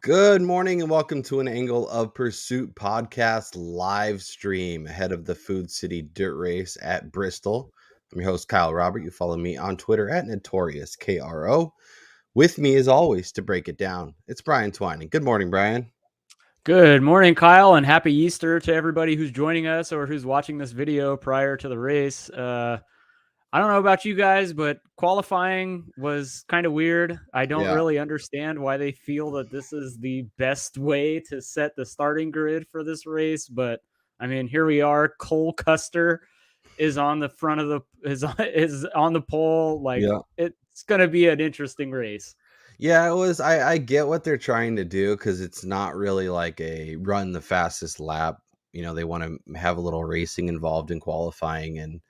Good morning and welcome to an Angle of Pursuit podcast live stream ahead of the Food City Dirt Race at Bristol. I'm your host, Kyle Robert. You follow me on Twitter at NotoriousKRO. With me, as always, to break it down, it's Brian Twining. Good morning, Brian. Good morning, Kyle, and happy Easter to everybody who's joining us or who's watching this video prior to the race. I don't know about you guys, but qualifying was kind of weird. I don't really understand why they feel that this is the best way to set the starting grid for this race. But I mean, here we are. Cole Custer is on the front of the is on the pole. It's gonna be an interesting race. Yeah, it was. I get what they're trying to do because it's not really like a run the fastest lap. They want to have a little racing involved in qualifying and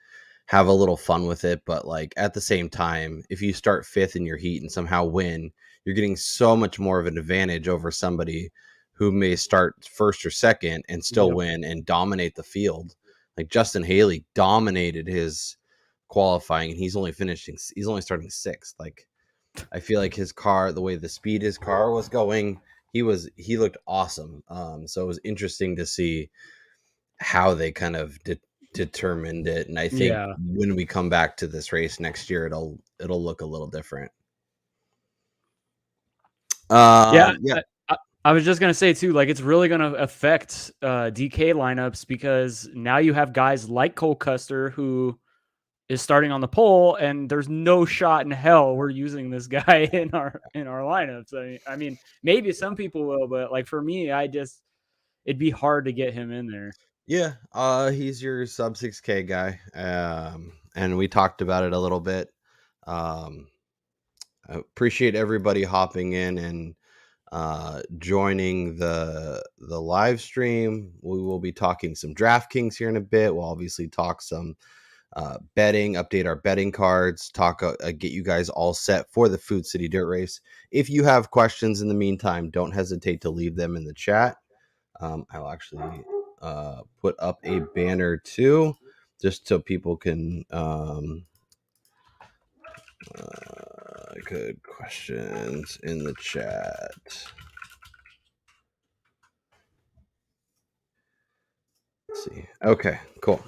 have a little fun with it. But like at the same time, if you start fifth in your heat and somehow win, you're getting so much more of an advantage over somebody who may start first or second and still win and dominate the field. Like Justin Haley dominated his qualifying and he's only starting sixth. Like I feel like his car, the way the speed his car was going, he looked awesome. So it was interesting to see how they kind of determined it, and I think when we come back to this race next year, it'll look a little different. I was just gonna say too, like it's really gonna affect DK lineups because now you have guys like Cole Custer who is starting on the pole, and there's no shot in hell we're using this guy in our lineups. I mean, maybe some people will, but like for me, it'd be hard to get him in there. Yeah, he's your sub 6K guy, and we talked about it a little bit. I appreciate everybody hopping in and joining the live stream. We will be talking some DraftKings here in a bit. We'll obviously talk some betting, update our betting cards, get you guys all set for the Food City Dirt Race. If you have questions in the meantime, don't hesitate to leave them in the chat. I'll actually put up a banner too, just so people can good questions in the chat. Let's see. Okay, cool.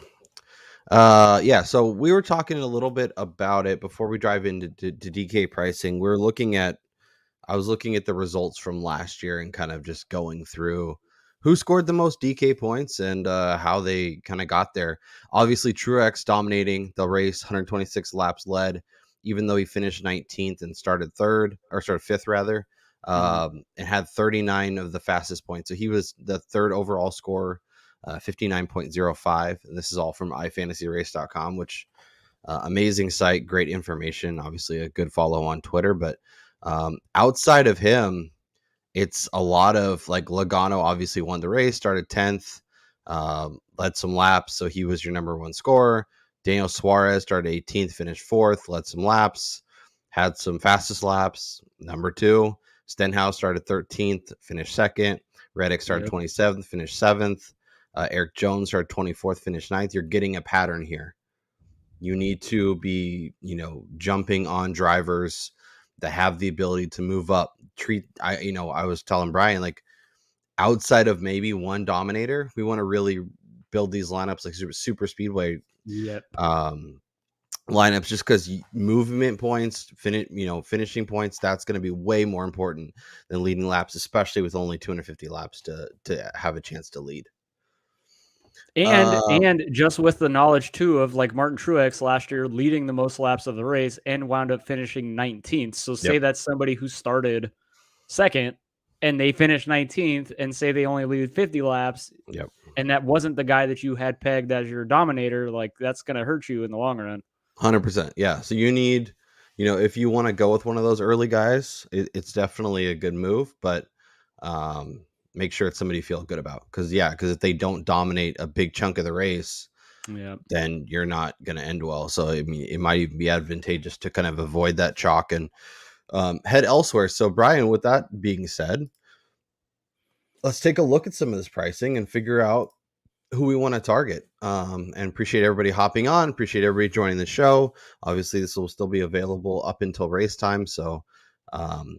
So we were talking a little bit about it before we dive into DK pricing. I was looking at the results from last year and kind of just going through who scored the most DK points and how they kind of got there. Obviously, Truex dominating the race, 126 laps led, even though he finished 19th and started fifth rather, and had 39 of the fastest points. So he was the third overall scorer. 59.05. And this is all from ifantasyrace.com, which amazing site, great information, obviously a good follow on Twitter. But outside of him, it's a lot of like Logano obviously won the race, started 10th, led some laps. So he was your number one scorer. Daniel Suarez started 18th, finished 4th, led some laps, had some fastest laps. Number 2, Stenhouse started 13th, finished 2nd. Reddick started 27th, finished 7th. Eric Jones started 24th, finished 9th. You're getting a pattern here. You need to be, jumping on drivers that have the ability to move up. I was telling Brian, like, outside of maybe one dominator, we want to really build these lineups like super Speedway lineups, just because movement points, finishing points, that's going to be way more important than leading laps, especially with only 250 laps to have a chance to lead. And just with the knowledge too of like Martin Truex last year leading the most laps of the race and wound up finishing 19th. So say that's somebody who started second and they finished 19th, and say they only lead 50 laps. And that wasn't the guy that you had pegged as your dominator. Like that's going to hurt you in the long run. 100%. Yeah. So you need, if you want to go with one of those early guys, it's definitely a good move, but make sure it's somebody you feel good about. Because if they don't dominate a big chunk of the race, then you're not going to end well. So I mean, it might even be advantageous to kind of avoid that chalk and head elsewhere. So Brian, with that being said, let's take a look at some of this pricing and figure out who we want to target. And appreciate everybody hopping on. Appreciate everybody joining the show. Obviously, this will still be available up until race time. So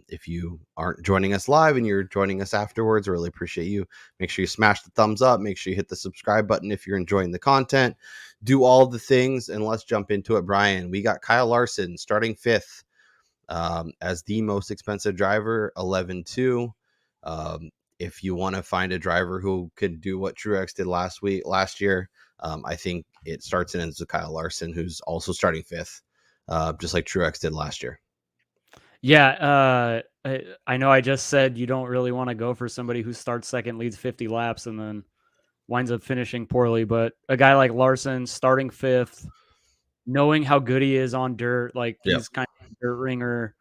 If you aren't joining us live and you're joining us afterwards, I really appreciate you. Make sure you smash the thumbs up. Make sure you hit the subscribe button if you're enjoying the content. Do all the things, and let's jump into it. Brian, we got Kyle Larson starting 5th as the most expensive driver, 11-2. If you want to find a driver who could do what Truex did last year, I think it starts and ends with Kyle Larson, who's also starting 5th, just like Truex did last year. Yeah, I know I just said you don't really want to go for somebody who starts second, leads 50 laps, and then winds up finishing poorly. But a guy like Larson starting 5th, knowing how good he is on dirt, like he's kind of a dirt ringer.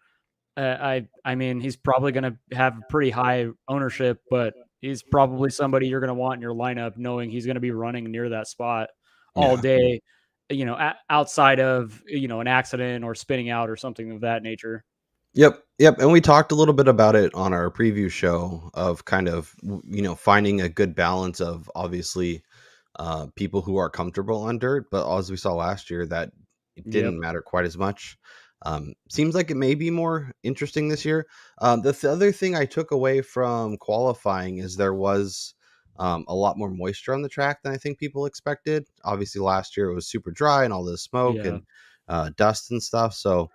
I mean, he's probably going to have pretty high ownership, but he's probably somebody you're going to want in your lineup, knowing he's going to be running near that spot all day, outside of, an accident or spinning out or something of that nature. Yep. And we talked a little bit about it on our preview show of kind of, finding a good balance of obviously people who are comfortable on dirt, but as we saw last year, that it didn't matter quite as much. Seems like it may be more interesting this year. The other thing I took away from qualifying is there was a lot more moisture on the track than I think people expected. Obviously, last year it was super dry and all this smoke and dust and stuff. So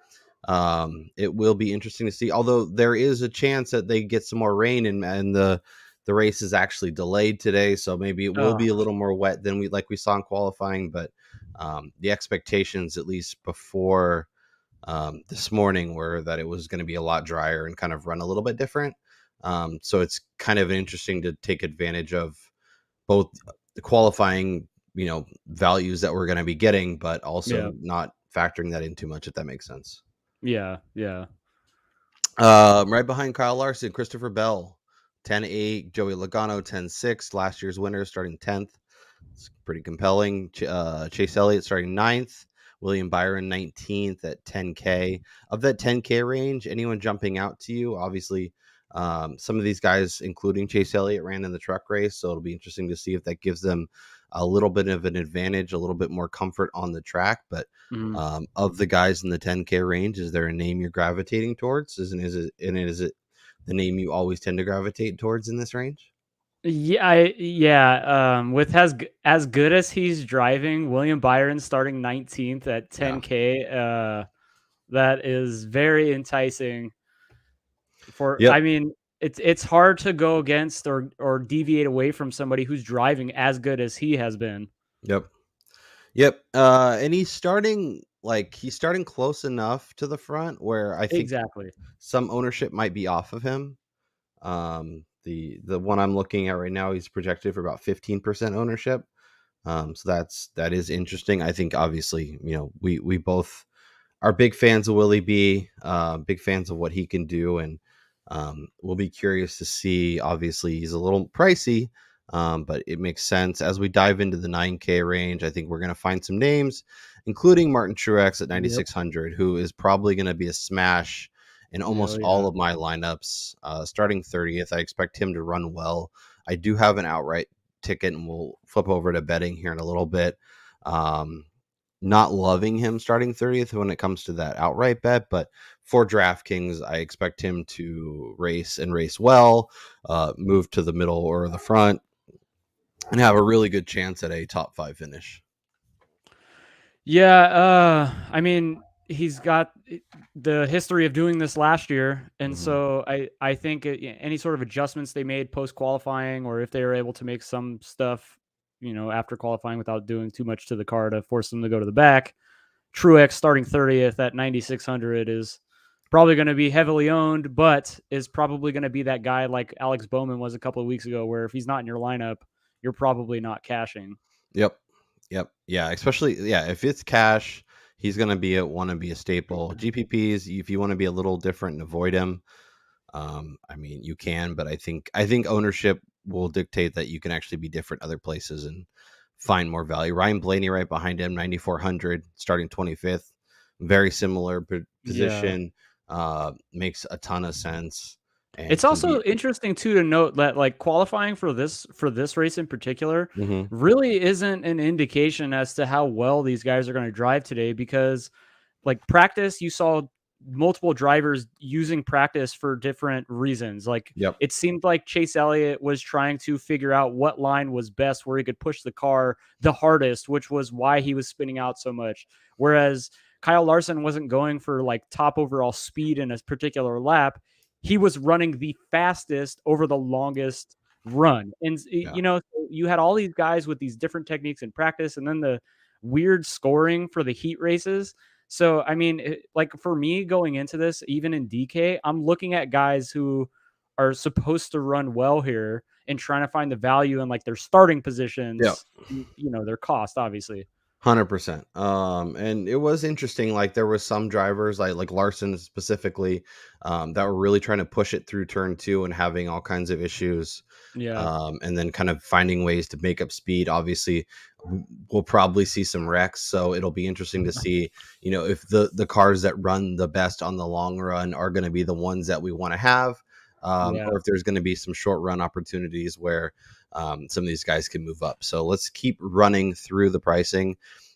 it will be interesting to see. Although there is a chance that they get some more rain and the race is actually delayed today, so maybe it will be a little more wet than we saw in qualifying. But the expectations, at least before this morning, were that it was going to be a lot drier and kind of run a little bit different. So it's kind of interesting to take advantage of both the qualifying, values that we're going to be getting, but also not factoring that in too much, if that makes sense. Yeah. Right behind Kyle Larson, Christopher Bell, 10-8. Joey Logano, 10-6. Last year's winner, starting 10th. It's pretty compelling. Chase Elliott starting 9th. William Byron, 19th at 10K. Of that 10K range, anyone jumping out to you? Obviously, some of these guys, including Chase Elliott, ran in the truck race, so it'll be interesting to see if that gives them a little bit of an advantage, a little bit more comfort on the track. But of the guys in the 10K range, is there a name you're gravitating towards? Is it the name you always tend to gravitate towards in this range? With as good as he's driving, William Byron starting 19th at 10K, that is very enticing. I mean, it's hard to go against or deviate away from somebody who's driving as good as he has been. Yep. And he's starting close enough to the front where I think some ownership might be off of him. The one I'm looking at right now, he's projected for about 15% ownership. So that is interesting. I think obviously, we both are big fans of Willie B, big fans of what he can do, and we'll be curious to see. Obviously, he's a little pricey, but it makes sense. As we dive into the 9K range, I think we're going to find some names, including Martin Truex at 9,600, who is probably going to be a smash in almost all of my lineups. Starting 30th, I expect him to run well. I do have an outright ticket, and we'll flip over to betting here in a little bit. Not loving him starting 30th when it comes to that outright bet, but for DraftKings, I expect him to race well, move to the middle or the front, and have a really good chance at a top 5 finish. I mean, he's got the history of doing this last year, and so I think any sort of adjustments they made post qualifying, or if they were able to make some stuff, after qualifying without doing too much to the car to force them to go to the back, Truex starting 30th at 9,600 is probably going to be heavily owned, but is probably going to be that guy like Alex Bowman was a couple of weeks ago, where if he's not in your lineup, you're probably not cashing. Yep. Yeah. Especially, if it's cash, he's going to want to be a staple. GPPs, if you want to be a little different and avoid him, I mean, you can, but I think ownership will dictate that you can actually be different other places and find more value. Ryan Blaney right behind him, 9,400, starting 25th. Very similar position. Makes a ton of sense. And it's also interesting too to note that like qualifying for this race in particular really isn't an indication as to how well these guys are going to drive today, because like practice, you saw multiple drivers using practice for different reasons. Like Yep. it seemed like Chase Elliott was trying to figure out what line was best where he could push the car the hardest, which was why he was spinning out so much. Whereas Kyle Larson wasn't going for like top overall speed in a particular lap. He was running the fastest over the longest run. And, Yeah. you had all these guys with these different techniques in practice, and then the weird scoring for the heat races. So, I mean, like for me going into this, even in DK, I'm looking at guys who are supposed to run well here and trying to find the value in like their starting positions, their cost, obviously. 100%. And it was interesting. Like there was some drivers like Larson specifically, that were really trying to push it through turn 2 and having all kinds of issues. Yeah. And then kind of finding ways to make up speed. Obviously, we'll probably see some wrecks, so it'll be interesting to see, if the cars that run the best on the long run are going to be the ones that we want to have, or if there's going to be some short run opportunities where some of these guys can move up. So let's keep running through the pricing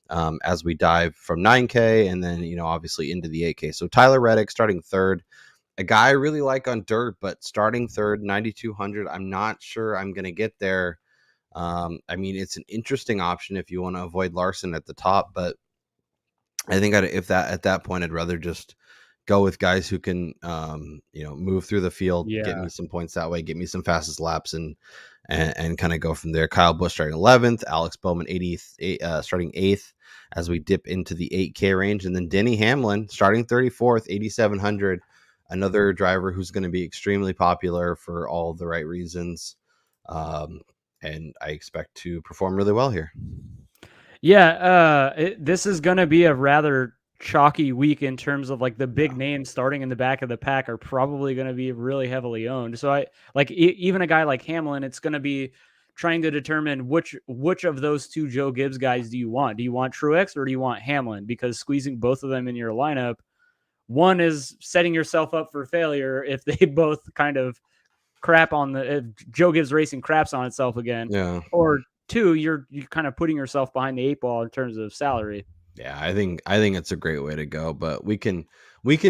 as we dive from 9K and then, obviously into the 8K. So Tyler Reddick starting third, a guy I really like on dirt, but starting third, 9,200. I'm not sure I'm going to get there. I mean, it's an interesting option if you want to avoid Larson at the top, but I think at that point, I'd rather just go with guys who can, move through the field, get me some points that way, get me some fastest laps, and kind of go from there. Kyle Busch starting 11th, Alex Bowman 80th, starting 8th as we dip into the 8K range, and then Denny Hamlin starting 34th, 8,700. Another driver who's going to be extremely popular for all the right reasons. And I expect to perform really well here. Yeah, this is going to be a rather chalky week in terms of like the big names starting in the back of the pack are probably going to be really heavily owned. So I like even a guy like Hamlin, it's going to be trying to determine which of those two Joe Gibbs guys do you want? Do you want Truex or do you want Hamlin? Because squeezing both of them in your lineup, one is setting yourself up for failure if they both kind of crap on if Joe Gibbs Racing craps on itself again. Yeah. Or two, you're kind of putting yourself behind the 8 ball in terms of salary. Yeah, I think it's a great way to go, but we can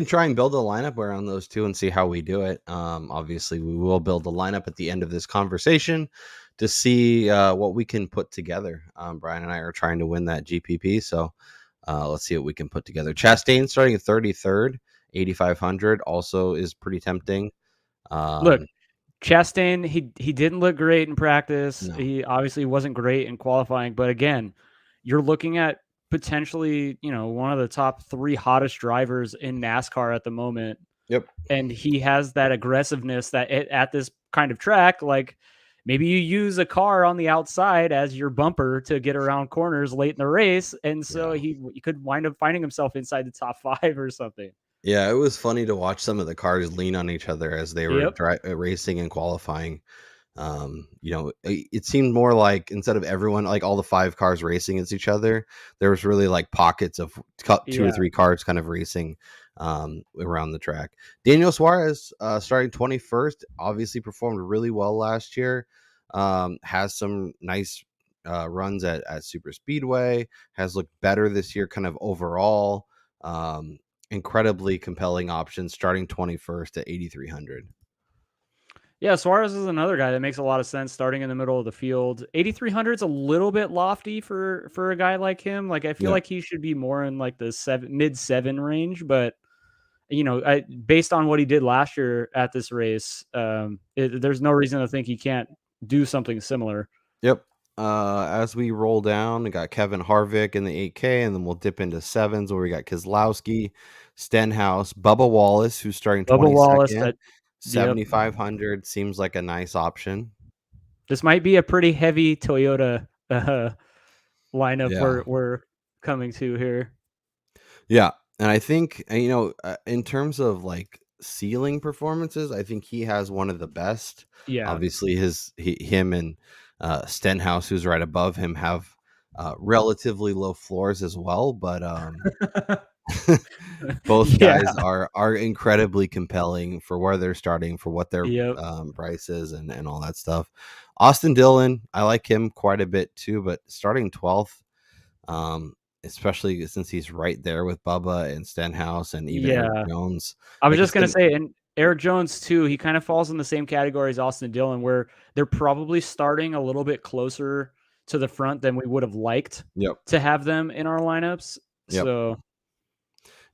try and build a lineup around those two and see how we do it. Obviously we will build a lineup at the end of this conversation to see what we can put together. Brian and I are trying to win that GPP, so let's see what we can put together. Chastain starting at 33rd, 8,500 also is pretty tempting. Look, Chastain, he didn't look great in practice. No. He obviously wasn't great in qualifying, but again, you're looking at potentially, one of the top 3 hottest drivers in NASCAR at the moment. Yep. And he has that aggressiveness that at this kind of track, like maybe you use a car on the outside as your bumper to get around corners late in the race. And so he could wind up finding himself inside the top 5 or something. Yeah, it was funny to watch some of the cars lean on each other as they were racing and qualifying. It seemed more like instead of everyone, like all the 5 cars racing against each other, there was really like pockets of 2 or 3 cars kind of racing around the track. Daniel Suarez starting 21st, obviously performed really well last year. Has some nice runs at Super Speedway, has looked better this year kind of overall. Incredibly compelling option starting 21st at 8,300. Yeah, Suarez is another guy that makes a lot of sense starting in the middle of the field. 8,300 is a little bit lofty for a guy like him. Like I feel like he should be more in like the mid 7 range, but based on what he did last year at this race, there's no reason to think he can't do something similar. Yep. As we roll down, we got Kevin Harvick in the 8K, and then we'll dip into 7s where we got Keselowski, Stenhouse, Bubba Wallace, who's starting 22nd, 7,500 seems like a nice option. This might be a pretty heavy Toyota lineup we're coming to here. Yeah, and I think in terms of like ceiling performances, I think he has one of the best. Yeah, obviously him and Stenhouse, who's right above him, have relatively low floors as well, but both guys are incredibly compelling for where they're starting, for what their price is, and all that stuff. Austin Dillon, I like him quite a bit too, but starting 12th, especially since he's right there with Bubba and Stenhouse and even Eric Yeah. Jones. I was Like I just gonna said, say, and Eric Jones too, he kind of falls in the same category as Austin Dillon, where they're probably starting a little bit closer to the front than we would have liked yep, to have them in our lineups. yep, So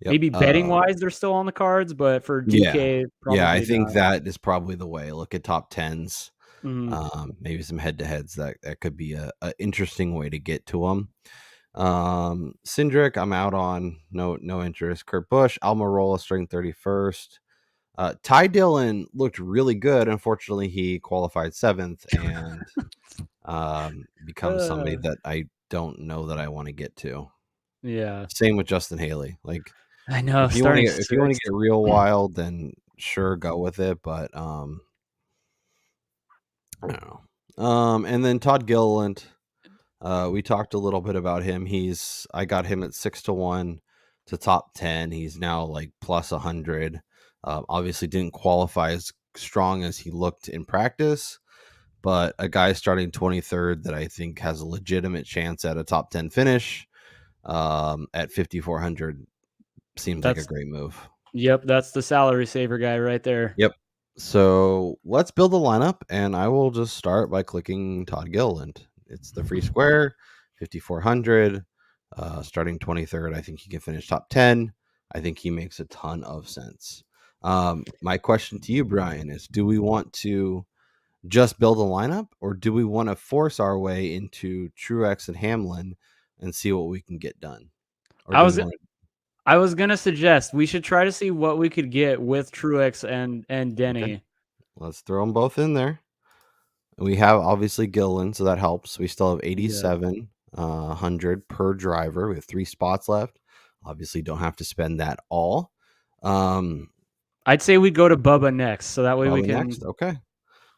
yep. maybe betting wise, they're still on the cards, but for Yeah, DK, yeah. I probably think not. that is probably the way. Look at top tens, Mhm. maybe some head to heads. That could be a interesting way to get to them. Cindric, I'm out on. No interest. Kurt Busch, Almirola, string 31st. Ty Dillon looked really good. Unfortunately, he qualified 7th and becomes somebody Uh, that I don't know that I want to get to. yeah, Same with Justin Haley. Like I know. if you want to Starting get 6th. real wild, then sure, go with it. But I don't know. And then Todd Gilland. We talked a little bit about him. I got him at 6-1 to top 10. He's now like plus 100. Obviously didn't qualify as strong as he looked in practice, but a guy starting 23rd that I think has a legitimate chance at a top 10 finish at 5,400 seems like a That's great move. Yep, that's the salary saver guy right there. Yep. So let's build a lineup, and I will just start by clicking Todd Gilland. It's the free square, 5,400, starting 23rd. I think he can finish top 10. I think he makes a ton of sense. My question to you, Brian, is do we want to just build a lineup, or do we want to force our way into Truex and Hamlin and see what we can get done? Or I do we was want to? I was gonna suggest we should try to see what we could get with Truex and Okay, Denny. let's throw them both in there. We have obviously Gillen, so that helps. We still have Yeah. 8,700 per driver. We have 3 spots left. Obviously, don't have to spend that all. I'd say we go to Bubba next, so that way we Bubba next. can. Okay,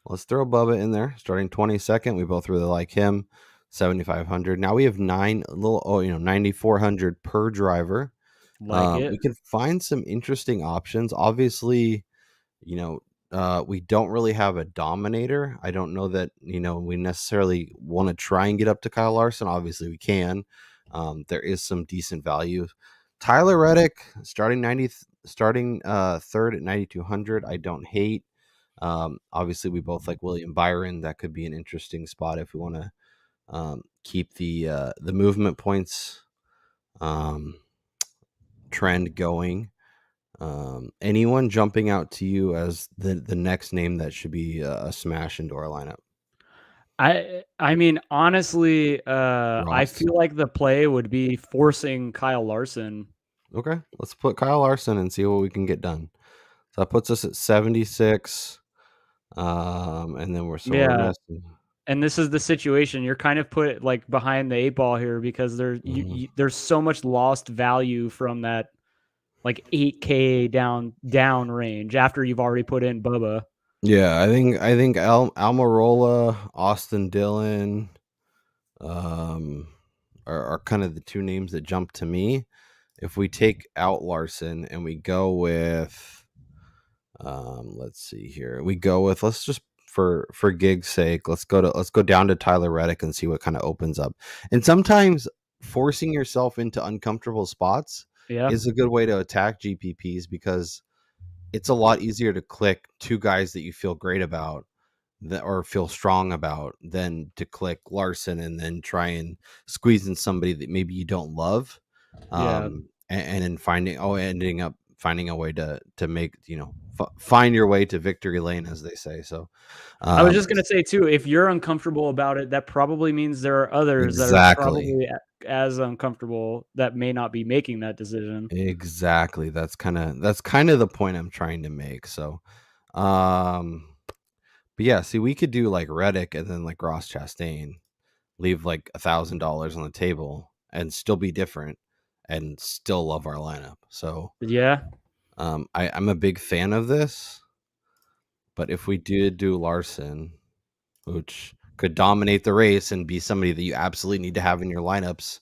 let's throw Bubba in there. Starting 22nd, we both really like him. 7,500. Now we have 9,400 per driver. Like We it. can find some interesting options. Obviously, you know, we don't really have a dominator. I don't know that, we necessarily want to try and get up to Kyle Larson. Obviously, we can. There is some decent value. Tyler Reddick starting third at 9,200. I don't hate. Obviously, we both like William Byron. That could be an interesting spot if we want to keep the movement points um, trend going. Anyone jumping out to you as the next name that should be a smash into our lineup? I mean, honestly, I Ross. feel like the play would be forcing Kyle Larson. Okay, let's put Kyle Larson and see what we can get done. So that puts us at 76. And then we're Yeah, missing. and this is the situation. You're kind of put like behind the 8 ball here because there's so much lost value from that like 8K down range after you've already put in Bubba. Yeah, I think Almirola, Austin Dillon, um, are kind of the 2 names that jump to me. If we take out Larson and we go with, let's see here, let's just for gig's sake, let's go down to Tyler Reddick and see what kind of opens up. And sometimes forcing yourself into uncomfortable spots Yeah. is a good way to attack GPPs because it's a lot easier to click 2 guys that you feel great about that or feel strong about than to click Larson and then try and squeeze in somebody that maybe you don't love. Yeah. And then ending up finding a way to make, find your way to victory lane, as they say. So, I was just gonna say too, if you're uncomfortable about it, that probably means there are others that are exactly, probably as uncomfortable that may not be making that decision. exactly. That's kind of the point I'm trying to make. So, but yeah, see, we could do like Reddick and then like Ross Chastain, leave like $1,000 on the table and still be different and still love our lineup. So Yeah. I'm a big fan of this, but if we did do Larson, which could dominate the race and be somebody that you absolutely need to have in your lineups,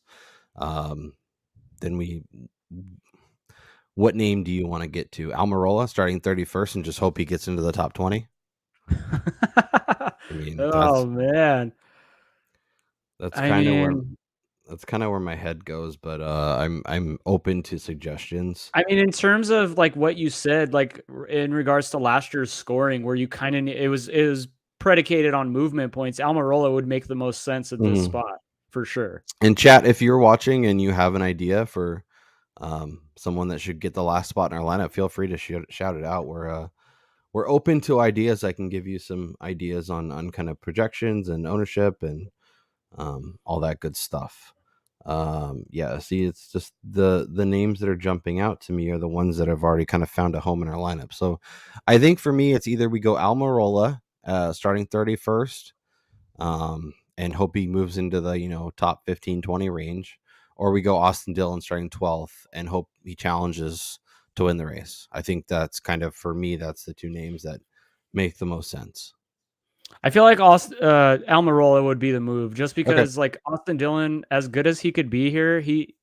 then what name do you want to get to? Almirola starting 31st and just hope he gets into the top 20? I mean, Oh man. that's I kind of where mean, That's kind of where my head goes, but I'm open to suggestions. I mean, in terms of like what you said, like in regards to last year's scoring, where you kind of it was predicated on movement points. Almirola would make the most sense at this Mhm. spot for sure. And chat, if you're watching and you have an idea for someone that should get the last spot in our lineup, feel free to shout it out. We're open to ideas. I can give you some ideas on kind of projections and ownership and all that good stuff. Yeah, see, it's just the names that are jumping out to me are the ones that have already kind of found a home in our lineup. So I think for me, it's either we go Almirola starting 31st, and hope he moves into the top 15-20 range, or we go Austin Dillon starting 12th and hope he challenges to win the race. I think that's kind of, for me, that's the two names that make the most sense. I feel like Almirola would be the move, just Okay. because like Austin Dillon, as good as he could be here, he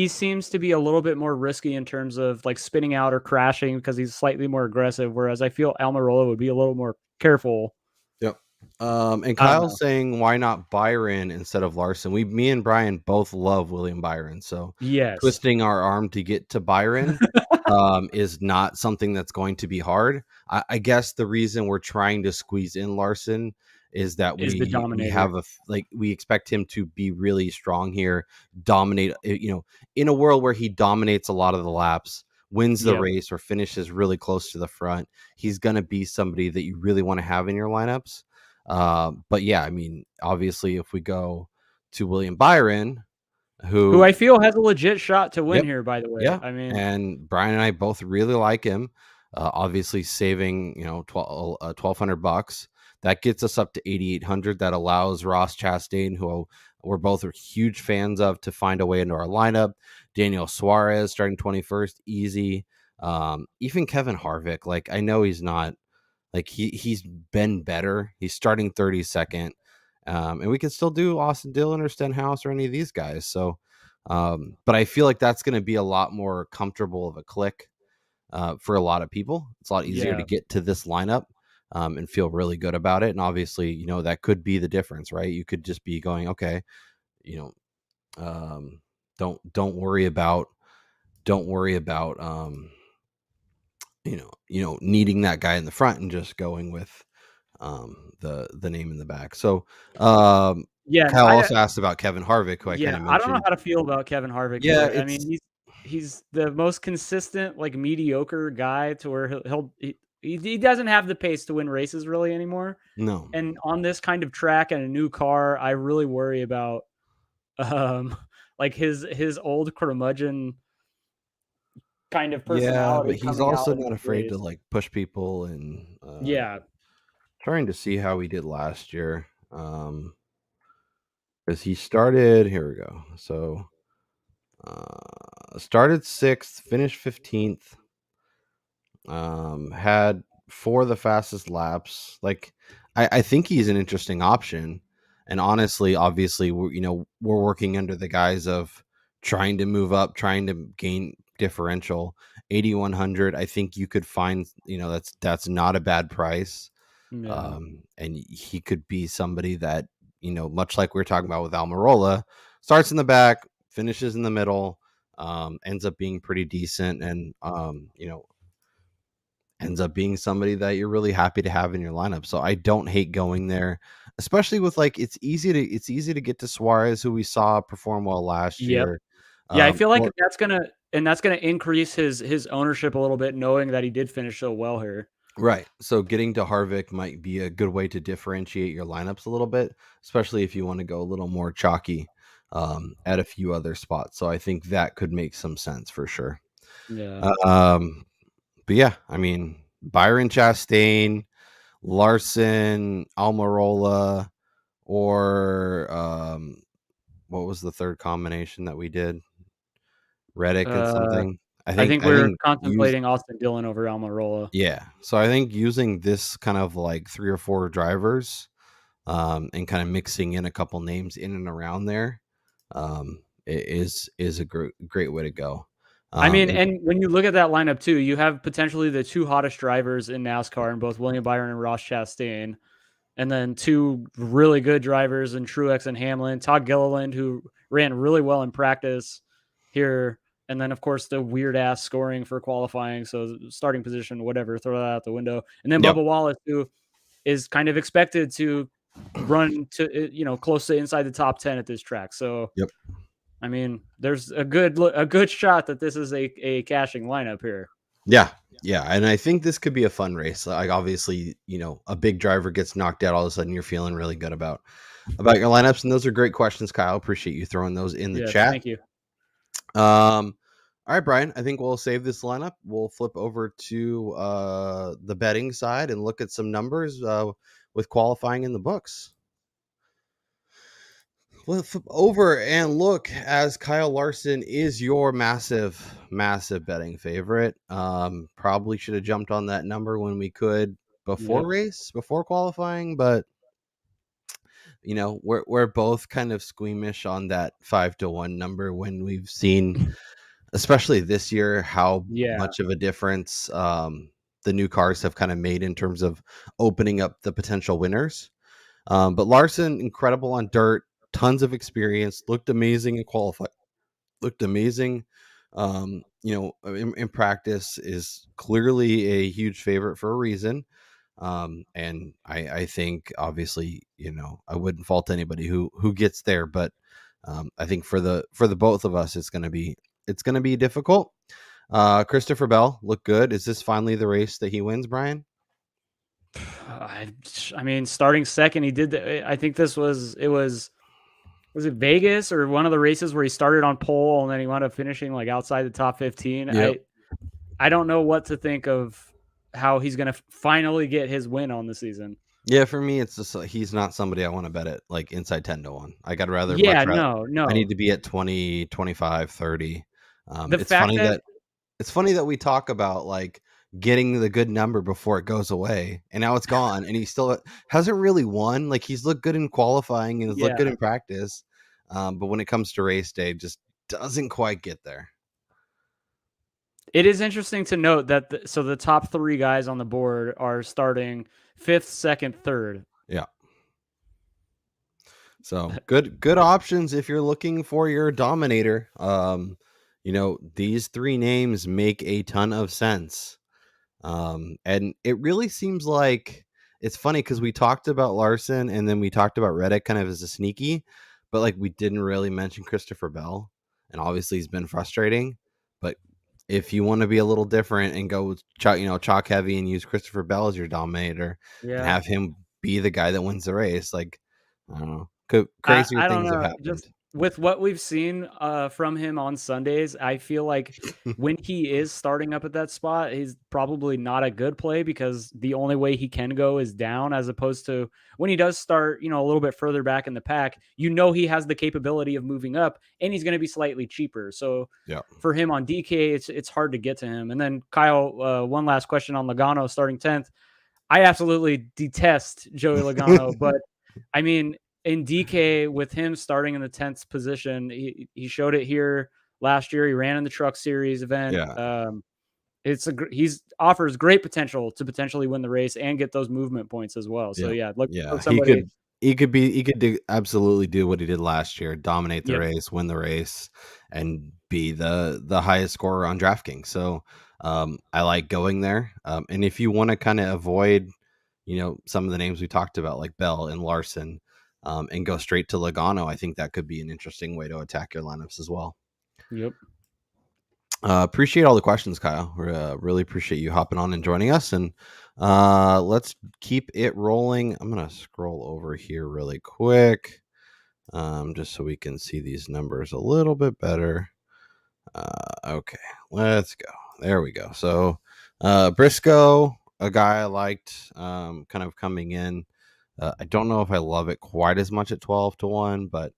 seems to be a little bit more risky in terms of like spinning out or crashing because he's slightly more aggressive. Whereas I feel Almirola would be a little more careful. Yep. And I don't Kyle's know. saying, why not Me and Larson? Me and Brian both love William Byron. So Yes. twisting our arm to get to Byron is not something that's going to be hard. I guess the reason we're trying to squeeze in Larson is that Is the we dominator. have we expect him to be really strong here, dominate, in a world where he dominates a lot of the laps, wins the Yep. race or finishes really close to the front. He's going to be somebody that you really want to have in your lineups. But yeah, I mean, obviously, if we go to William Byron, Who who, I feel has a legit shot to win yep, here, by the way. yeah, I mean, and Brian and I both really like him. Obviously, saving $1,200 that gets us up to 8,800. That allows Ross Chastain, who we're both huge fans of, to find a way into our lineup. Daniel Suarez starting 21st, easy. Even Kevin Harvick, like, I know he's not, like, he's been better. He's starting 32nd. And we can still do Austin Dillon or Stenhouse or any of these guys. So, but I feel like that's going to be a lot more comfortable of a click for a lot of people. It's a lot easier to yeah. get to this lineup and feel really good about it. And obviously, that could be the difference, right? You could just be going, okay, you know, don't worry about needing that guy in the front and just going with the name in the back. So Yeah, Kyle also asked about Kevin Harvick, who I kind yeah, of I don't know mentioned. how to feel about Kevin Harvick Yeah, here. I mean, he's the most consistent, like mediocre guy to where he doesn't have the pace to win races really anymore. no. And on this kind of track and a new car, I really worry about um like his old curmudgeon kind of Yeah, but personality he's coming out also in not this afraid to race. like push people and Yeah. trying to see how he did last year. Because he started, here we go. So started 6th, finished 15th, had 4 of the fastest laps. Like, I think he's an interesting option. And honestly, obviously, we're working under the guise of trying to move up, trying to gain differential. 8,100. I think you could find, that's not a bad price. Yeah. And he could be somebody that, much like we were talking about with Almirola, starts in the back, finishes in the middle, ends up being pretty decent, and ends up being somebody that you're really happy to have in your lineup. So I don't hate going there, especially with, like, it's easy to get to Suarez, who we saw perform well last Yep. year. Yeah, I feel like Or that's gonna increase his ownership a little bit, knowing that he did finish so well here. right. So getting to Harvick might be a good way to differentiate your lineups a little bit, especially if you want to go a little more chalky at a few other spots. So I think that could make some sense for sure. Yeah. Um, but yeah, I mean, Byron Chastain, Larson, Almirola, or what was the third combination that we did? Reddick and Uh, something. I think I we're think use contemplating Austin Dillon over Almirola. Yeah. So I think using this kind of like 3 or 4 drivers, and kind of mixing in a couple names in and around there, is a great way to go. I mean, And and when you look at that lineup too, you have potentially the 2 hottest drivers in NASCAR in both William Byron and Ross Chastain, and then 2 really good drivers in Truex and Hamlin. Todd Gilliland, who ran really well in practice here. And then, of course, the weird ass scoring for qualifying. So starting position, whatever, throw that out the window. And then Yep. Bubba Wallace, who is kind of expected to run to, close to inside the top 10 at this track. So, Yep. I mean, there's a good shot that this is a cashing lineup here. Yeah. Yeah. And I think this could be a fun race. Like, obviously, a big driver gets knocked out. All of a sudden, you're feeling really good about your lineups. And those are great questions, Kyle. Appreciate you throwing those in the Yes, chat. thank you. All right, Brian, I think we'll save this lineup. We'll flip over to the betting side and look at some numbers with qualifying in the books. We'll flip over and look as Kyle Larson is your massive betting favorite. Probably should have jumped on that number when we could before qualifying, but we're both kind of squeamish on that 5-1 number when we've seen, especially this year, how much of a difference the new cars have kind of made in terms of opening up the potential winners. But Larson, incredible on dirt, tons of experience, looked amazing in qualify, looked amazing. In practice, is clearly a huge favorite for a reason. And I think, obviously, I wouldn't fault anybody who gets there, but I think for the both of us, it's going to be difficult. Christopher Bell looked good. Is this finally the race that he wins, Brian? I mean, starting second, he did. I think was it Vegas or one of the races where he started on pole and then he wound up finishing like outside the top 15. Yep. I don't know what to think of how he's going to finally get his win on the season. Yeah, for me, it's just he's not somebody I want to bet it like inside 10-1. I'd rather. No. I need to be at 20, 25, 30. It's funny that we talk about like getting the good number before it goes away, and now it's gone, and he still hasn't really won. Like, he's looked good in qualifying and he's looked good in practice, but when it comes to race day, just doesn't quite get there. It is interesting to note that the top three guys on the board are starting 5th, 2nd, 3rd. Yeah. So good options if you're looking for your dominator. These three names make a ton of sense. And it really seems like it's funny because we talked about Larson and then we talked about Reddick kind of as a sneaky, but like we didn't really mention Christopher Bell, and obviously he's been frustrating. But if you want to be a little different and go chalk heavy and use Christopher Bell as your dominator and have him be the guy that wins the race, like, I don't know, crazier things have happened. Just with what we've seen from him on Sundays, I feel like when he is starting up at that spot, he's probably not a good play because the only way he can go is down, as opposed to when he does start, a little bit further back in the pack, he has the capability of moving up and he's going to be slightly cheaper. So for him on DK, it's hard to get to him. And then Kyle, one last question on Logano starting 10th. I absolutely detest Joey Logano, but I mean, in DK, with him starting in the 10th position, he showed it here last year. He ran in the Truck Series event. Yeah. He's offers great potential to potentially win the race and get those movement points as well. So somebody. He could absolutely do what he did last year, dominate the race, win the race, and be the highest scorer on DraftKings. So I like going there. And if you want to kind of avoid, some of the names we talked about, like Bell and Larson, and go straight to Logano, I think that could be an interesting way to attack your lineups as well. Yep. Appreciate all the questions, Kyle. Really appreciate you hopping on and joining us. And let's keep it rolling. I'm going to scroll over here really quick, just so we can see these numbers a little bit better. Okay, let's go. There we go. So Briscoe, a guy I liked, kind of coming in. I don't know if I love it quite as much at 12-1, but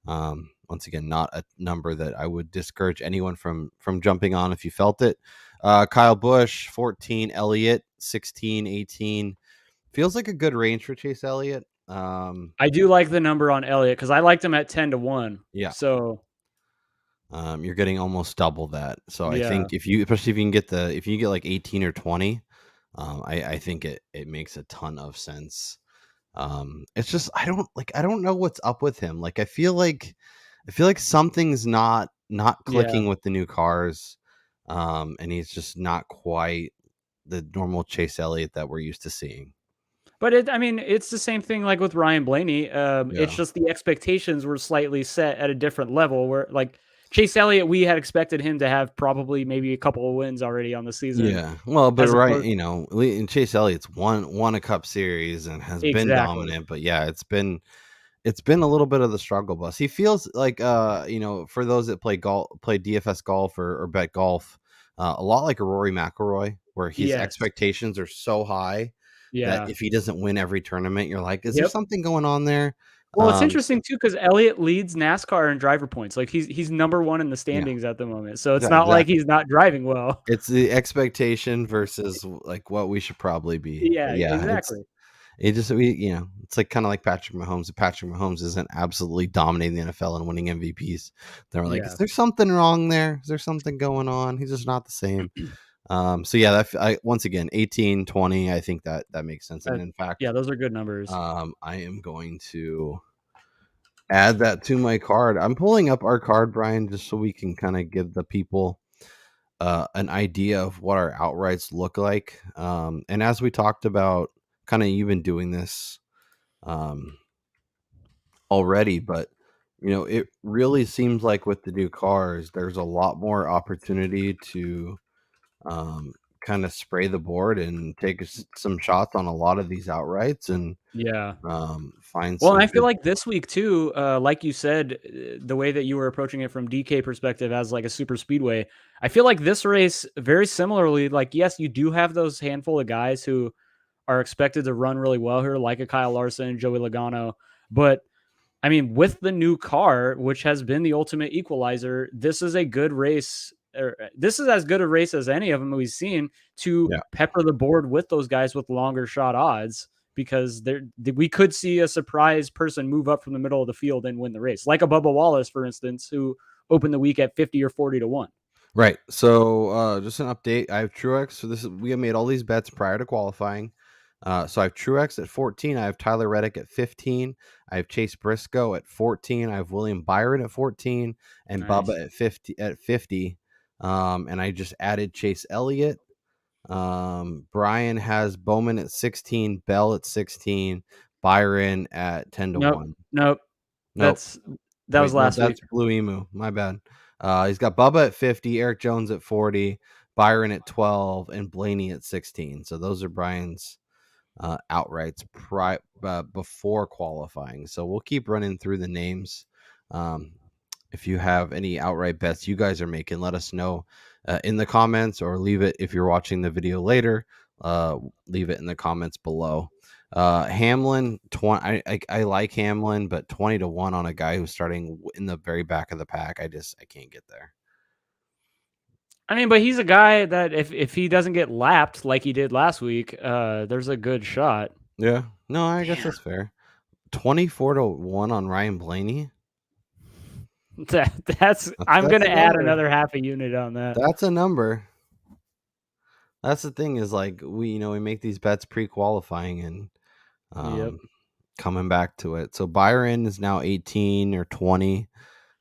once again, not a number that I would discourage anyone from jumping on if you felt it. Kyle Busch, 14, Elliott, 16, 18. Feels like a good range for Chase Elliott. I do like the number on Elliott because I liked him at 10-1. Yeah. So you're getting almost double that. So I think especially if you can get like 18 or 20, I think it makes a ton of sense. It's just I don't know what's up with him. Like, I feel like I feel like something's not Yeah. clicking with the new cars, and he's just not quite the normal Chase Elliott that we're used to seeing. But I mean, it's the same thing like with Ryan Blaney. It's Yeah. just the expectations were slightly set at a different level. Where like Chase Elliott, we had expected him to have probably maybe a couple of wins already on the season, Yeah. Well, but as right, opposed you know, and Chase Elliott's won a Cup Series and has been exactly. dominant, but yeah, it's been a little bit of the struggle bus. He feels like you know, for those that play DFS golf or bet golf, a lot like a Rory McIlroy, where his Yes. expectations are so high that Yeah. if he doesn't win every tournament, you're like, is there Yep. something going on there? Well, it's So interesting too because Elliott leads NASCAR in driver points. Like he's number one in the yeah, standings at the moment. So it's yeah, not like exactly. he's not driving well. It's the expectation versus like what we should probably be. Yeah, But yeah, exactly. it just it's like kind of like Patrick Mahomes. If Patrick Mahomes isn't absolutely dominating the NFL and winning MVPs, they're like, is Yeah. there something wrong there? Is there something going on? He's just not the same. So yeah, once again, 18, 20, I think that makes sense. And in Yeah, fact, those are good numbers. I am going to add that to my card. I'm pulling up our card, Brian, just so we can kind of give the people an idea of what our outrights look like. And as we talked about, kind of you've been doing this um, already, but you know, it really seems like with the new cars, there's a lot more opportunity to kind of spray the board and take some shots on a lot of these outrights and Yeah. find Well, and some I feel good. like this week too, like you said, the way that you were approaching it from DK perspective as like a super speedway, I feel like this race very similarly. Like, yes, you do have those handful of guys who are expected to run really well here, like a Kyle Larson, Joey Logano. But I mean, with the new car, which has been the ultimate equalizer, this is a good race. This is as good a race as any of them we've seen to Yeah. pepper the board with those guys with longer shot odds because we could see a surprise person move up from the middle of the field and win the race, like a Bubba Wallace, for instance, who opened the week at 50 or 40 to 1. Right. So just an update. I have Truex. So we have made all these bets prior to qualifying. So I have Truex at 14. I have Tyler Reddick at 15. I have Chase Briscoe at 14. I have William Byron at 14 and Nice. Bubba at 50. And I just added Chase Elliott. Brian has Bowman at 16, Bell at 16, Byron at 10 to Nope. 1. Nope. Nope. That was Wait, no, last week. that's Blue Emu. My bad. He's got Bubba at 50, Eric Jones at 40, Byron at 12, and Blaney at 16. So those are Brian's outrights before qualifying. So we'll keep running through the names. Um, if you have any outright bets you guys are making, let us know in the comments or leave it if you're watching the video later. Leave it in the comments below. Hamlin, 20. I like Hamlin, but 20 to 1 on a guy who's starting in the very back of the pack. I can't get there. I mean, but he's a guy that if he doesn't get lapped like he did last week, there's a good shot. Yeah. No, I guess Damn. that's fair. 24 to 1 on Ryan Blaney. I'm That's gonna a add number. another half a unit on that. That's a number. That's the thing is like we make these bets pre-qualifying and Yep. um coming back to it. So Byron is now 18 or 20.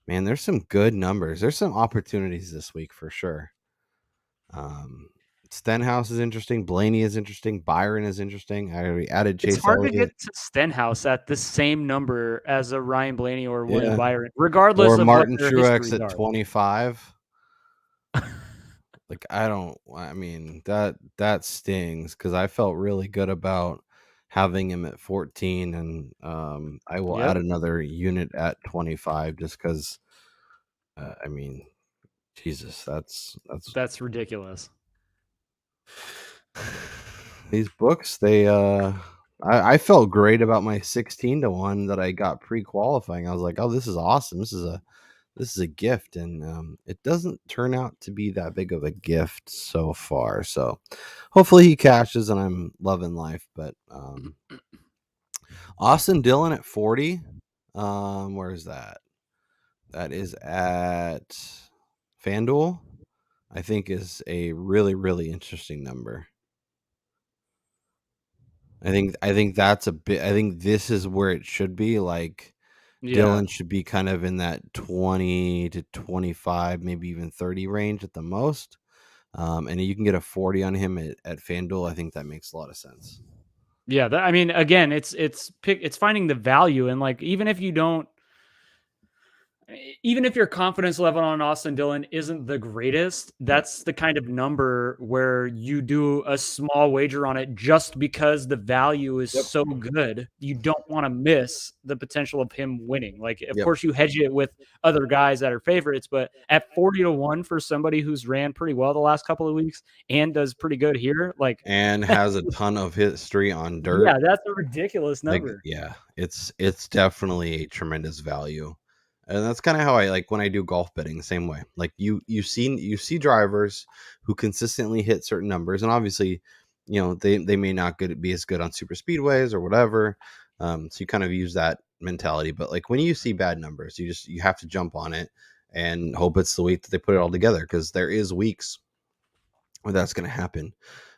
Man, there's some good numbers. There's some opportunities this week for sure. Stenhouse is interesting. Blaney is interesting. Byron is interesting. I already added It's Chase hard to get Elliott. to Stenhouse at the same number as a Ryan Blaney or William Yeah. Byron, regardless Or of what Martin their Truex histories at are. 25. Like I mean that stings because I felt really good about having him at 14 and I will add Yep. another unit at 25 just because I mean Jesus that's That's ridiculous. these books they I felt great about my 16 to 1 that I got pre-qualifying. I was like, oh, this is awesome. This is a gift, and it doesn't turn out to be that big of a gift so far. So hopefully he cashes, and I'm loving life. But Austin Dillon at 40. Where is that? That is at FanDuel. I think is a really really interesting number. I think that's a bit. I think this is where it should be. Like Yeah. Dillon should be kind of in that 20 to 25, maybe even 30 range at the most. And you can get a 40 on him at FanDuel. I think that makes a lot of sense. Yeah, I mean, again, it's finding the value, and like even if your confidence level on Austin Dillon isn't the greatest, that's the kind of number where you do a small wager on it just because the value is so good. You don't want to miss the potential of him winning. Like, of course, you hedge it with other guys that are favorites, but at 40-1 for somebody who's ran pretty well the last couple of weeks and does pretty good here, like, and has a ton of history on dirt. Yeah, that's a ridiculous number. Like, yeah, it's definitely a tremendous value. And that's kind of how I like when I do golf betting the same way. Like you see drivers who consistently hit certain numbers, and obviously, they may not be as good on super speedways or whatever. So you kind of use that mentality. But like when you see bad numbers, you have to jump on it and hope it's the week that they put it all together, because there is weeks where that's going to happen.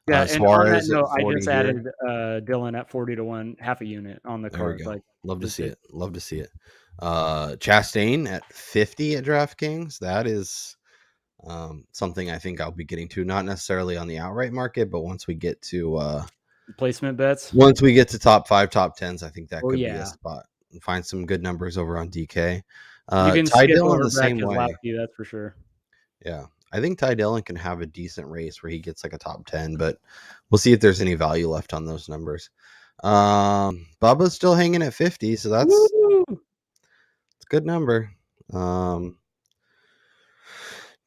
Yeah, and Suarez on that note, at 40 I just here. added Dillon at 40-1, half a unit on the There card. we go. Like, Love to see it. Love to see it. Chastain at 50 at DraftKings. That is something I think I'll be getting to, not necessarily on the outright market, but once we get to placement bets. Once we get to top 5, top 10s, I think that could be Yeah. a spot. Find some good numbers over on DK. You can Ty skip Dillon over the same Brad way. Keselowski, that's for sure. Yeah. I think Ty Dillon can have a decent race where he gets like a top 10, but we'll see if there's any value left on those numbers. Bubba's still hanging at 50, so that's a good number. Do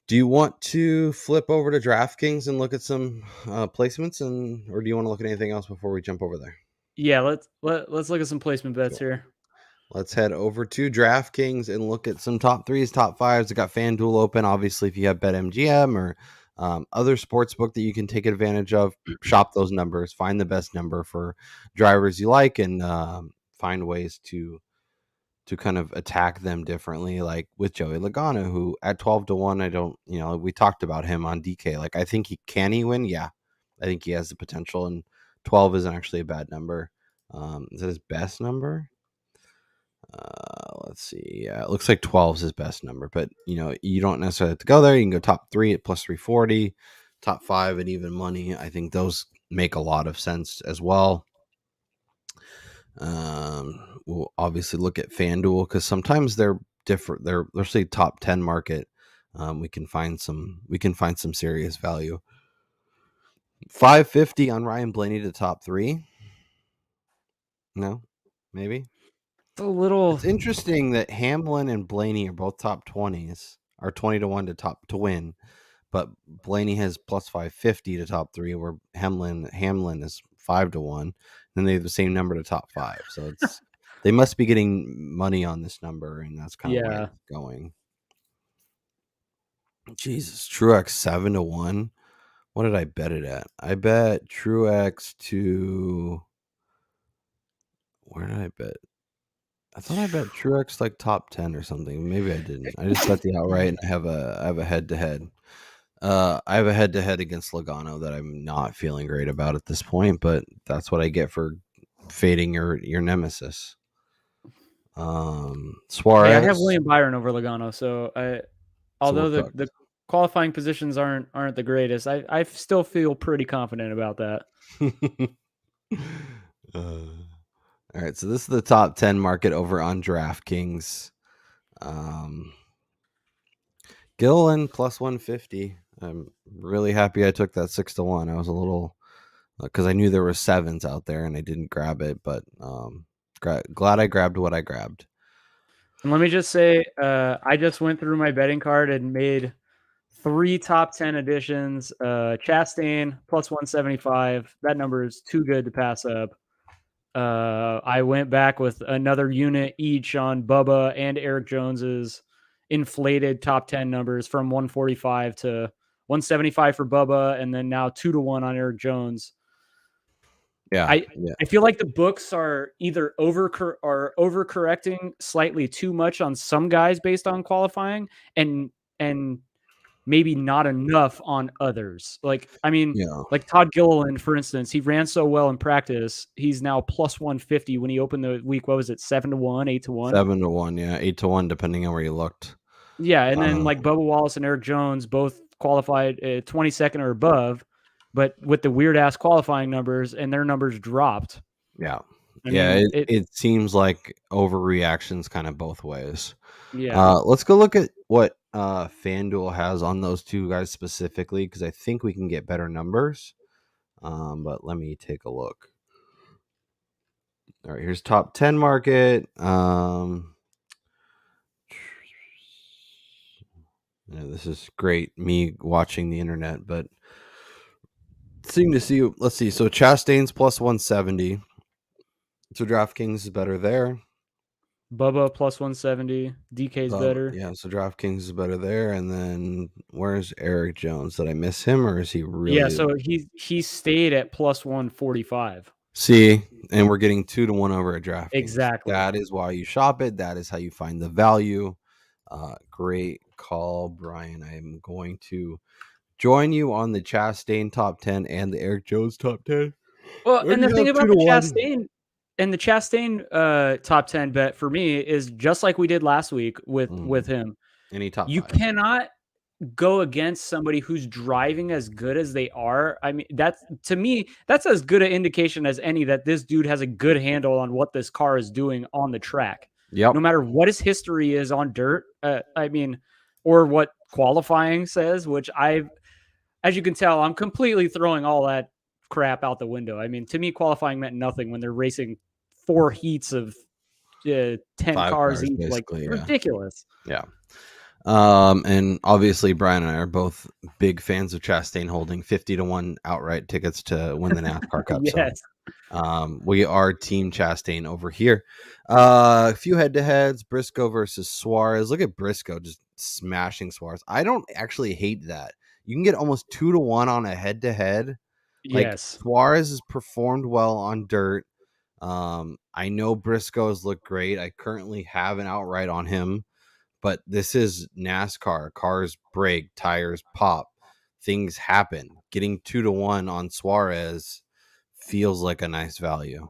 you want to flip over to DraftKings and look at some placements, or do you want to look at anything else before we jump over there? Yeah, let's look at some placement bets here. Let's head over to DraftKings and look at some top 3s, top 5s. I got FanDuel open. Obviously, if you have BetMGM or other sportsbook that you can take advantage of, shop those numbers, find the best number for drivers you like, and find ways to kind of attack them differently. Like with Joey Logano, who at 12-1, I don't, we talked about him on DK. Like, I think he win. Yeah, I think he has the potential, and 12 isn't actually a bad number. Is that his best number? Let's see. Yeah, it looks like 12 is his best number, but you don't necessarily have to go there. You can go top 3 at plus 340, top 5 at even money. I think those make a lot of sense as well. We'll obviously look at FanDuel because sometimes they're different. They're, let's say, top 10 market. We can find some serious value. 550 on Ryan Blaney to top 3. No, maybe. It's interesting that Hamlin and Blaney are both top 20s, are 20-1 to win, but Blaney has plus 550 to top 3, where Hamlin is 5-1. Then they have the same number to top 5. So they must be getting money on this number, and that's kind of why it's going. Jesus, Truex 7-1. What did I bet it at? I bet Truex to. Where did I bet? I thought I bet Truex like top 10 or something. Maybe I didn't. I just bet the outright, and I have a head-to-head. I have a head-to-head against Logano that I'm not feeling great about at this point, but that's what I get for fading your nemesis. Suarez. Hey, I have William Byron over Logano, so although the qualifying positions aren't the greatest, I still feel pretty confident about that. All right, so this is the top 10 market over on DraftKings. Gillen plus 150. I'm really happy I took that 6-1. I was a little, because I knew there were 7s out there and I didn't grab it, but glad I grabbed what I grabbed. And let me just say, I just went through my betting card and made 3 top 10 additions. Chastain plus 175. That number is too good to pass up. I went back with another unit each on Bubba and Eric Jones's inflated top 10 numbers, from 145 to 175 for Bubba, and then now 2-1 on Eric Jones. Yeah, I feel like the books are either overcorrecting slightly too much on some guys based on qualifying, and maybe not enough on others. Like, I mean, Yeah. like Todd Gilland, for instance, he ran so well in practice. He's now plus 150 when he opened the week. What was it? 7-1, 8-1? 7-1, yeah, 8-1, depending on where you looked. Yeah. And then like Bubba Wallace and Eric Jones both qualified 22nd or above, but with the weird ass qualifying numbers, and their numbers dropped. Yeah. I mean, it seems like overreactions kind of both ways. yeah. Let's go look at what FanDuel has on those two guys specifically, because I think we can get better numbers. But let me take a look. All right, here's top 10 market. This is great, me watching the internet, but seem to see. Let's see. So Chastain's plus 170. So DraftKings is better there. Bubba plus 170. DK's better. Yeah, so DraftKings is better there. And then where's Eric Jones? Did I miss him, or is he really? Yeah, so he stayed at plus 145. See, and we're getting 2-1 over at DraftKings. Exactly. That is why you shop it. That is how you find the value. Great call, Brian. I am going to join you on the Chastain top 10 and the Eric Jones top 10. Well, and the thing about the Chastain top 10 bet for me is just like we did last week with him. Any top you 5. Cannot go against somebody who's driving as good as they are. I mean, that's, to me, that's as good an indication as any that this dude has a good handle on what this car is doing on the track. Yep. No matter what his history is on dirt, I mean, or what qualifying says, which as you can tell, I'm completely throwing all that crap out the window. I mean, to me, qualifying meant nothing when they're racing 4 heats of 10 cars each. Like, ridiculous. Yeah. And obviously Brian and I are both big fans of Chastain holding 50-1 outright tickets to win the NASCAR Cup. Yes. So, we are Team Chastain over here. A few head-to-heads: Briscoe versus Suarez. Look at Briscoe just smashing Suarez. I don't actually hate that. You can get almost 2-1 on a head-to-head. Like, Suarez has performed well on dirt. I know Briscoe has looked great. I currently have an outright on him. But this is NASCAR. Cars break, tires pop, things happen. Getting 2-1 on Suarez feels like a nice value.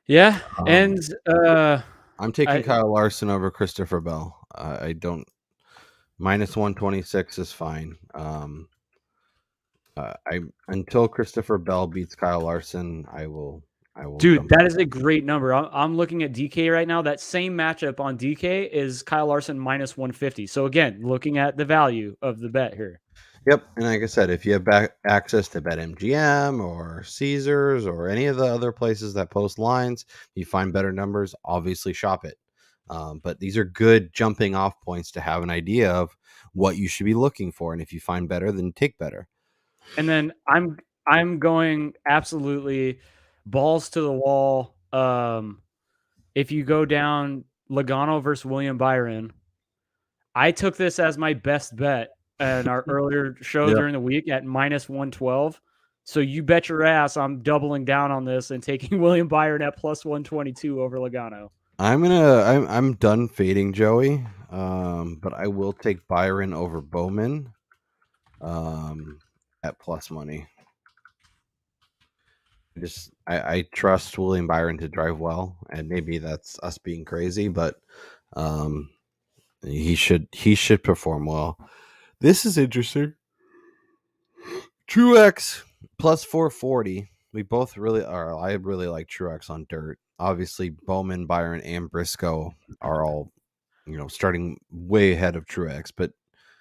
Yeah, and I'm taking Kyle Larson over Christopher Bell. I don't. Minus 126 is fine. Until Christopher Bell beats Kyle Larson, I will. Dude, that is a great number. I'm looking at DK right now. That same matchup on DK is Kyle Larson minus 150. So again, looking at the value of the bet here. Yep, and like I said, if you have access to BetMGM or Caesars or any of the other places that post lines, you find better numbers, obviously shop it. But these are good jumping off points to have an idea of what you should be looking for, and if you find better, then take better. And then I'm going absolutely balls to the wall. If you go down Logano versus William Byron, I took this as my best bet in our earlier show during the week at minus 112. So you bet your ass I'm doubling down on this and taking William Byron at plus 122 over Logano. I'm done fading Joey, but I will take Byron over Bowman at plus money. I trust William Byron to drive well, and maybe that's us being crazy, but he should perform well. This is interesting. Truex plus 440. We both really are. I really like Truex on dirt. Obviously, Bowman, Byron, and Briscoe are all, starting way ahead of Truex. But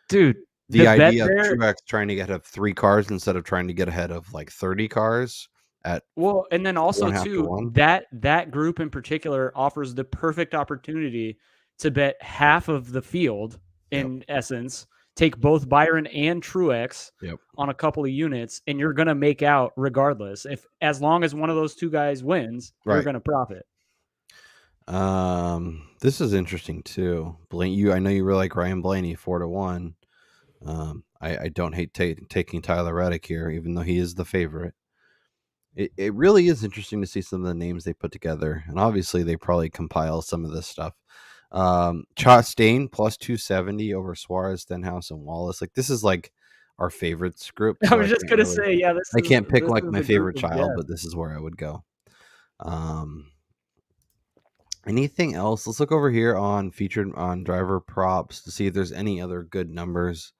dude, the idea of Truex trying to get ahead of 3 cars instead of trying to get ahead of like 30 cars and then also too, that group in particular offers the perfect opportunity to bet half of the field in essence. Take both Byron and Truex on a couple of units, and you're going to make out regardless. As long as one of those two guys wins, you're going to profit. This is interesting too. I know you really like Ryan Blaney 4-1. I don't hate taking Tyler Reddick here, even though he is the favorite. It really is interesting to see some of the names they put together, and obviously they probably compile some of this stuff. Chastain plus 270 over Suarez, Stenhouse, and Wallace. Like this is like our favorites group, I so was just gonna say, yeah, I can't pick this like is my the group favorite of child, death. but this is where I would go. Anything else? Let's look over here on featured on driver props to see if there's any other good numbers.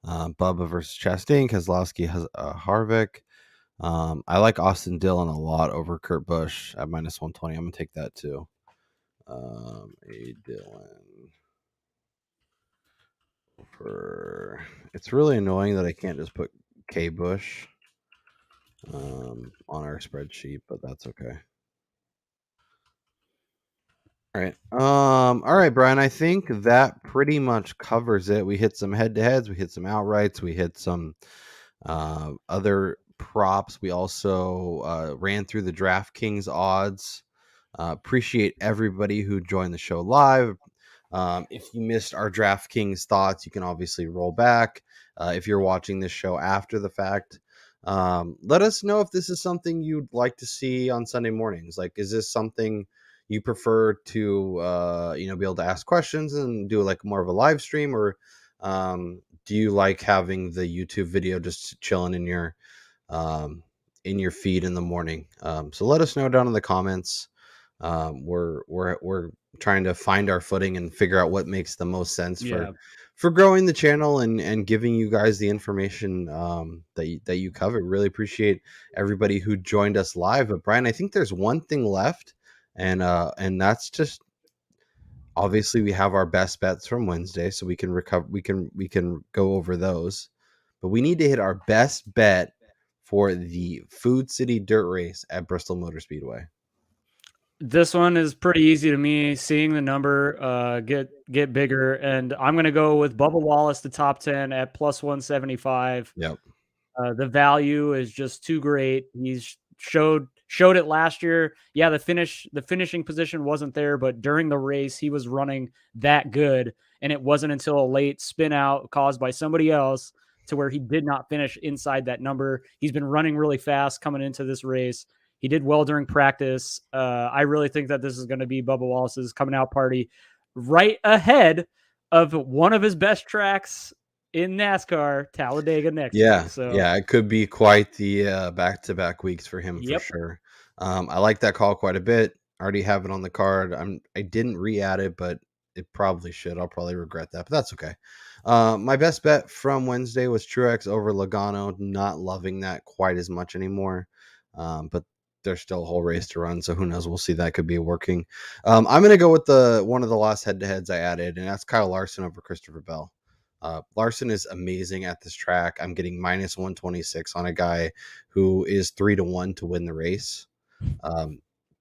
Bubba versus Chastain, Keselowski has Harvick. I like Austin Dillon a lot over Kurt Busch at minus 120. I'm gonna take that too. A Dillon for it's really annoying that I can't just put K Busch on our spreadsheet, but that's okay. All right. All right, Brian. I think that pretty much covers it. We hit some head-to-heads, we hit some outrights, we hit some other props. We also ran through the DraftKings odds. Appreciate everybody who joined the show live. If you missed our DraftKings thoughts, you can obviously roll back. If you're watching this show after the fact, let us know if this is something you'd like to see on Sunday mornings. Like, is this something you prefer to, be able to ask questions and do like more of a live stream, or do you like having the YouTube video just chilling in your feed in the morning? So let us know down in the comments. We're trying to find our footing and figure out what makes the most sense for growing the channel and giving you guys the information that you cover. Really appreciate everybody who joined us live. But Brian, I think there's one thing left, and that's just obviously we have our best bets from Wednesday, so we can recover. We can go over those, but we need to hit our best bet for the Food City Dirt Race at Bristol Motor Speedway. This one is pretty easy to me. Seeing the number get bigger, and I'm going to go with Bubba Wallace, the top 10 at plus 175. Yep. The value is just too great. He's showed it last year. Yeah, the finishing position wasn't there, but during the race he was running that good, and it wasn't until a late spin out caused by somebody else to where he did not finish inside that number. He's been running really fast coming into this race. He did well during practice. I really think that this is going to be Bubba Wallace's coming out party, right ahead of one of his best tracks in NASCAR, Talladega next week. So yeah, it could be quite the back-to-back weeks for him for sure. I like that call quite a bit. I already have it on the card. I didn't re-add it, but it probably should. I'll probably regret that, but that's okay. My best bet from Wednesday was Truex over Logano. Not loving that quite as much anymore, but there's still a whole race to run, so who knows? We'll see. That could be working. I'm going to go with one of the last head-to-heads I added, and that's Kyle Larson over Christopher Bell. Larson is amazing at this track. I'm getting minus 126 on a guy who is 3-1 to win the race.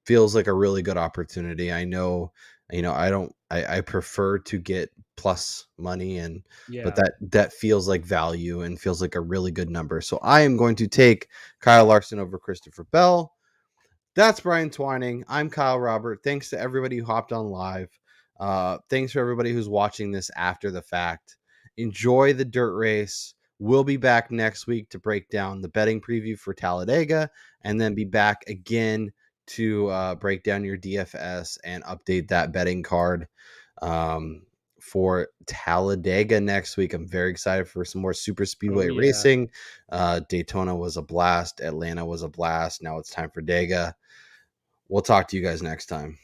Feels like a really good opportunity. I know, I prefer to get plus money, but that feels like value and feels like a really good number. So I am going to take Kyle Larson over Christopher Bell. That's Brian Twining. I'm Kyle Robert. Thanks to everybody who hopped on live. Thanks for everybody who's watching this after the fact. Enjoy the dirt race. We'll be back next week to break down the betting preview for Talladega, and then be back again to break down your DFS and update that betting card for Talladega next week. I'm very excited for some more super speedway racing. Daytona was a blast. Atlanta was a blast. Now it's time for Dega. We'll talk to you guys next time.